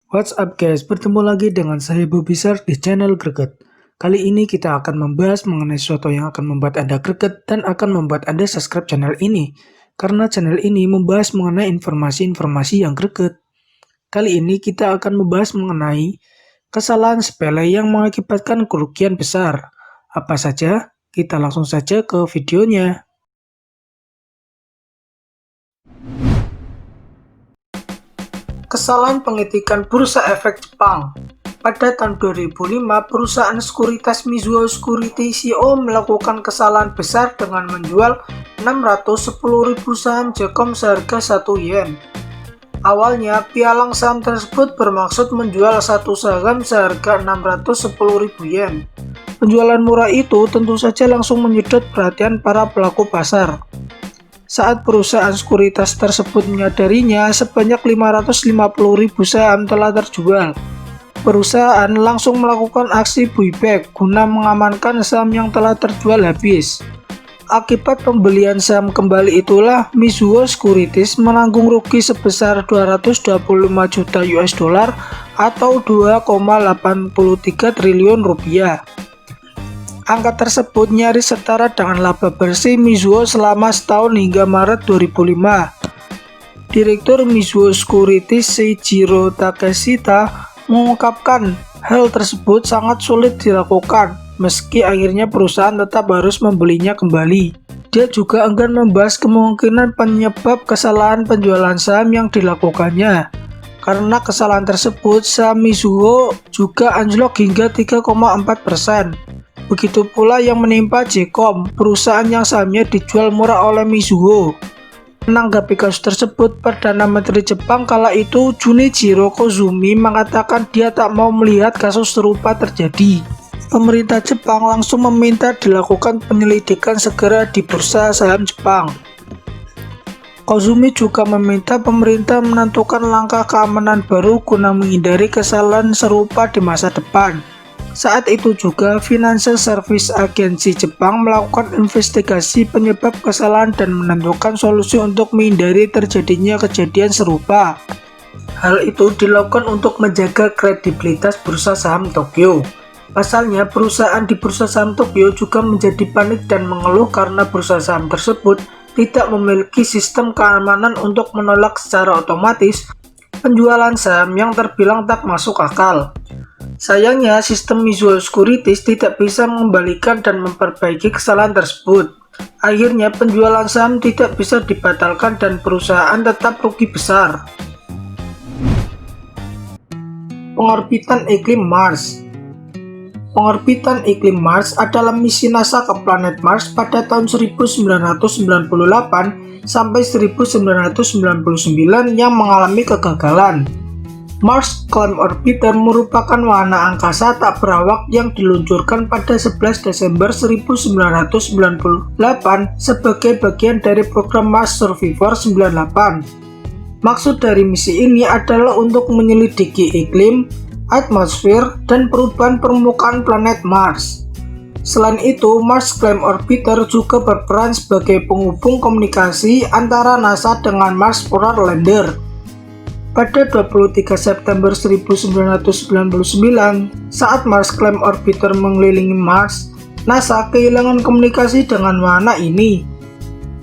What's up guys, bertemu lagi dengan saya Bobisar di channel Greget. Kali ini kita akan membahas mengenai sesuatu yang akan membuat Anda greget dan akan membuat Anda subscribe channel ini. Karena channel ini membahas mengenai informasi-informasi yang greget. Kali ini kita akan membahas mengenai kesalahan sepele yang mengakibatkan kerugian besar. Apa saja? Kita langsung saja ke videonya. Kesalahan pengetikan Bursa Efek Jepang. Pada tahun 2005, perusahaan sekuritas Mizuho Securities Co. melakukan kesalahan besar dengan menjual 610.000 saham Jcom seharga 1 yen. Awalnya, pialang saham tersebut bermaksud menjual satu saham seharga 610.000 yen. Penjualan murah itu tentu saja langsung menyedot perhatian para pelaku pasar. Saat perusahaan sekuritas tersebut menyadarinya, sebanyak 550.000 saham telah terjual. Perusahaan langsung melakukan aksi buyback guna mengamankan saham yang telah terjual habis. Akibat pembelian saham kembali itulah Mizuho Securities menanggung rugi sebesar 225 juta US dollar atau 2,83 triliun rupiah. Angka tersebut nyaris setara dengan laba bersih Mizuho selama setahun hingga Maret 2005. Direktur Mizuho Securities Seijiro Takeshita mengungkapkan hal tersebut sangat sulit dilakukan, meski akhirnya perusahaan tetap harus membelinya kembali. Dia juga enggan membahas kemungkinan penyebab kesalahan penjualan saham yang dilakukannya. Karena kesalahan tersebut, saham Mizuho juga anjlok hingga 3,4%. Begitu pula yang menimpa Jcom, perusahaan yang sahamnya dijual murah oleh Mizuho. Menanggapi kasus tersebut, Perdana Menteri Jepang kala itu Junichiro Koizumi mengatakan dia tak mau melihat kasus serupa terjadi. Pemerintah Jepang langsung meminta dilakukan penyelidikan segera di bursa saham Jepang. Koizumi juga meminta pemerintah menentukan langkah keamanan baru guna menghindari kesalahan serupa di masa depan. Saat itu juga, Financial Service Agency Jepang melakukan investigasi penyebab kesalahan dan menentukan solusi untuk menghindari terjadinya kejadian serupa. Hal itu dilakukan untuk menjaga kredibilitas bursa saham Tokyo. Pasalnya, perusahaan di bursa saham Tokyo juga menjadi panik dan mengeluh karena bursa saham tersebut tidak memiliki sistem keamanan untuk menolak secara otomatis penjualan saham yang terbilang tak masuk akal. Sayangnya, sistem Mizuho Securities tidak bisa mengembalikan dan memperbaiki kesalahan tersebut. Akhirnya, penjualan saham tidak bisa dibatalkan dan perusahaan tetap rugi besar. Pengorbitan iklim Mars. Pengorbitan iklim Mars adalah misi NASA ke planet Mars pada tahun 1998 sampai 1999 yang mengalami kegagalan. Mars Climb Orbiter merupakan wahana angkasa tak berawak yang diluncurkan pada 11 Desember 1998 sebagai bagian dari program Mars Survivor 98. Maksud dari misi ini adalah untuk menyelidiki iklim, atmosfer, dan perubahan permukaan planet Mars. Selain itu, Mars Climb Orbiter juga berperan sebagai penghubung komunikasi antara NASA dengan Mars Polar Lander. Pada 23 September 1999, saat Mars Climb Orbiter mengelilingi Mars, NASA kehilangan komunikasi dengan wahana ini,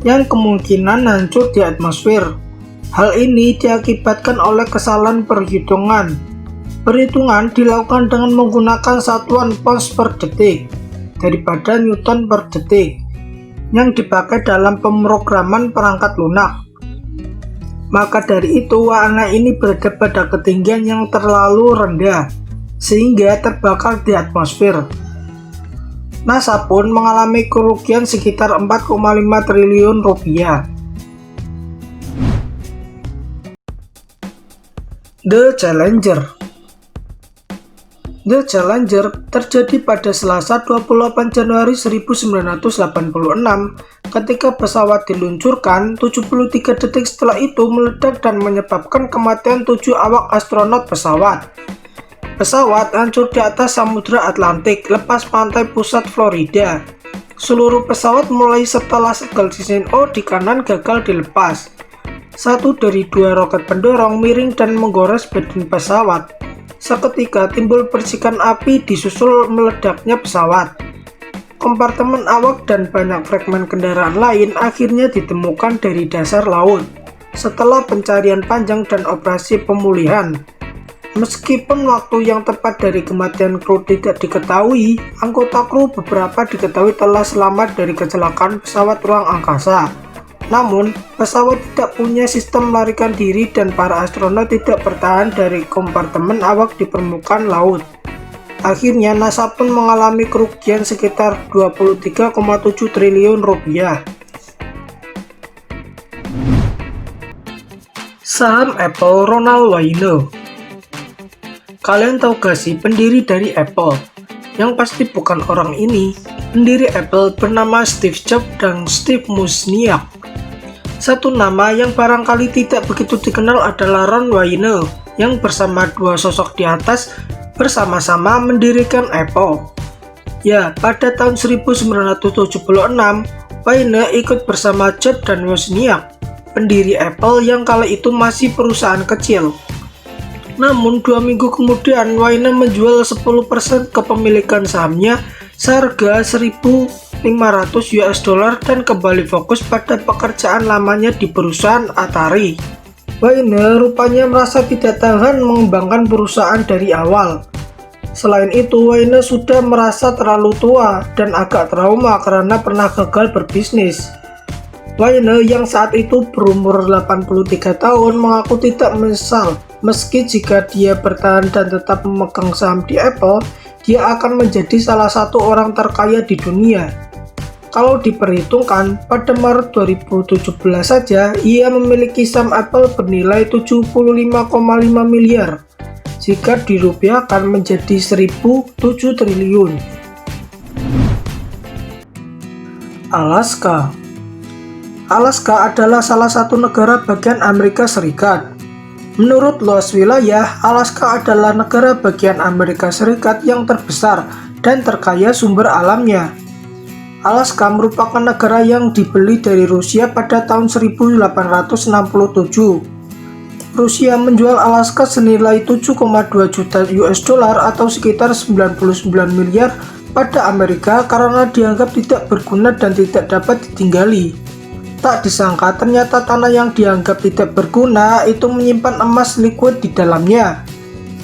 yang kemungkinan hancur di atmosfer. Hal ini diakibatkan oleh kesalahan perhitungan. Perhitungan dilakukan dengan menggunakan satuan pounds per detik daripada newton per detik yang dipakai dalam pemrograman perangkat lunak. Maka dari itu, wahana ini berada pada ketinggian yang terlalu rendah, sehingga terbakar di atmosfer. NASA pun mengalami kerugian sekitar 4,5 triliun rupiah. The Challenger. The Challenger terjadi pada Selasa 28 Januari 1986 ketika pesawat diluncurkan. 73 detik setelah itu meledak dan menyebabkan kematian 7 awak astronot pesawat. Pesawat hancur di atas Samudra Atlantik lepas pantai pusat Florida. Seluruh pesawat mulai setelah segel di O di kanan gagal dilepas. Satu dari dua roket pendorong miring dan menggores badan pesawat. Seketika timbul percikan api disusul meledaknya pesawat. Kompartemen awak dan banyak fragmen kendaraan lain akhirnya ditemukan dari dasar laut setelah pencarian panjang dan operasi pemulihan. Meskipun waktu yang tepat dari kematian kru tidak diketahui, anggota kru beberapa diketahui telah selamat dari kecelakaan pesawat ruang angkasa. Namun, pesawat tidak punya sistem melarikan diri dan para astronot tidak bertahan dari kompartemen awak di permukaan laut. Akhirnya, NASA pun mengalami kerugian sekitar 23,7 triliun rupiah. Saham Apple Ronald Wayne. Kalian tahu gak sih pendiri dari Apple? Yang pasti bukan orang ini. Pendiri Apple bernama Steve Jobs dan Steve Wozniak. Satu nama yang barangkali tidak begitu dikenal adalah Ron Wayne, yang bersama dua sosok di atas bersama-sama mendirikan Apple. Ya, pada tahun 1976, Wayne ikut bersama Jobs dan Wozniak, pendiri Apple yang kala itu masih perusahaan kecil. Namun 2 minggu kemudian Wayne menjual 10% kepemilikan sahamnya seharga $1.500 dan kembali fokus pada pekerjaan lamanya di perusahaan Atari. Wayne rupanya merasa tidak tahan mengembangkan perusahaan dari awal. Selain itu, Wayne sudah merasa terlalu tua dan agak trauma karena pernah gagal berbisnis. Wayne yang saat itu berumur 83 tahun mengaku tidak menyesal. Meski jika dia bertahan dan tetap memegang saham di Apple, dia akan menjadi salah satu orang terkaya di dunia. Kalau diperhitungkan, pada Maret 2017 saja, ia memiliki saham Apple bernilai 75,5 miliar. Jika dirupiahkan menjadi 1.007 triliun. Alaska. Alaska adalah salah satu negara bagian Amerika Serikat. Menurut luas wilayah, Alaska adalah negara bagian Amerika Serikat yang terbesar dan terkaya sumber alamnya. Alaska merupakan negara yang dibeli dari Rusia pada tahun 1867. Rusia menjual Alaska senilai 7,2 juta $, atau sekitar 99 miliar pada Amerika karena dianggap tidak berguna dan tidak dapat ditinggali. Tak disangka ternyata tanah yang dianggap tidak berguna itu menyimpan emas liquid di dalamnya.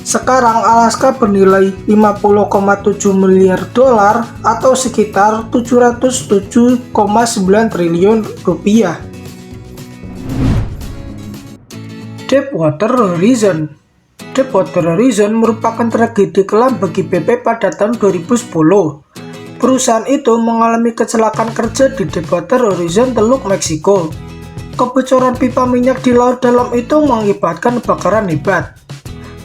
Sekarang Alaska bernilai 50,7 miliar $, atau sekitar 707,9 triliun rupiah. Deepwater Horizon. Deepwater Horizon merupakan tragedi kelam bagi BP pada tahun 2010. Perusahaan itu mengalami kecelakaan kerja di Deepwater Horizon, Teluk Meksiko. Kebocoran pipa minyak di laut dalam itu mengakibatkan kebakaran hebat.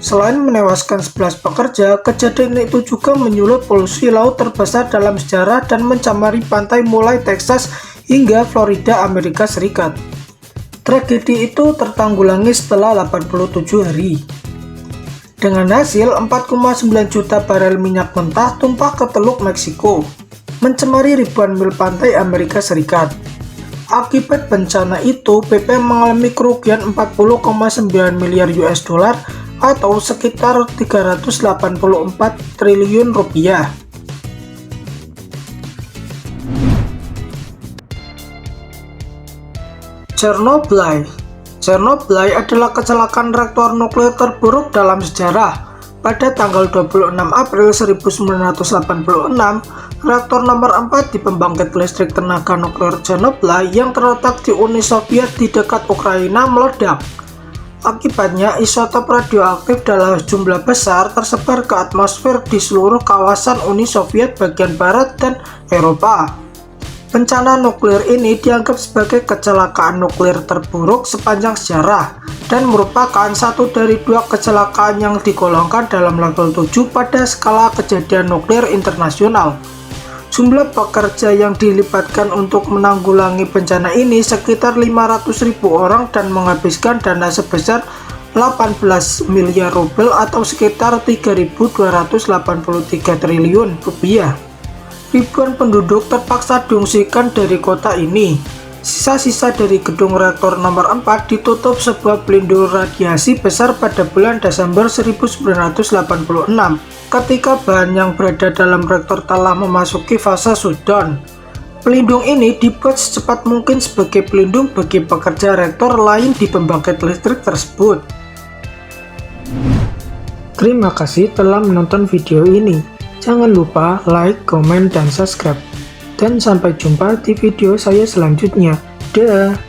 Selain menewaskan 11 pekerja, kejadian itu juga menyulut polusi laut terbesar dalam sejarah dan mencemari pantai mulai Texas hingga Florida, Amerika Serikat. Tragedi itu tertanggulangi setelah 87 hari. Dengan hasil 4,9 juta barel minyak mentah tumpah ke Teluk Meksiko, mencemari ribuan mil pantai Amerika Serikat. Akibat bencana itu, BP mengalami kerugian 40,9 miliar $, atau sekitar 384 triliun rupiah. Chernobyl. Chernobyl adalah kecelakaan reaktor nuklir terburuk dalam sejarah. Pada tanggal 26 April 1986, reaktor nomor 4 di pembangkit listrik tenaga nuklir Chernobyl yang terletak di Uni Soviet di dekat Ukraina meledak. Akibatnya, isotop radioaktif dalam jumlah besar tersebar ke atmosfer di seluruh kawasan Uni Soviet bagian barat dan Eropa. Bencana nuklir ini dianggap sebagai kecelakaan nuklir terburuk sepanjang sejarah dan merupakan satu dari dua kecelakaan yang digolongkan dalam level 7 pada skala kejadian nuklir internasional. Jumlah pekerja yang dilibatkan untuk menanggulangi bencana ini sekitar 500.000 orang dan menghabiskan dana sebesar 18 miliar rubel atau sekitar 3.283 triliun rupiah. Ribuan penduduk terpaksa diungsikan dari kota ini. Sisa-sisa dari gedung reaktor nomor 4 ditutup sebuah pelindung radiasi besar pada bulan Desember 1986 ketika bahan yang berada dalam reaktor telah memasuki fase shutdown. Pelindung ini dibuat secepat mungkin sebagai pelindung bagi pekerja reaktor lain di pembangkit listrik tersebut. Terima kasih telah menonton video ini. Jangan lupa like, komen, dan subscribe. Dan sampai jumpa di video saya selanjutnya. Dah.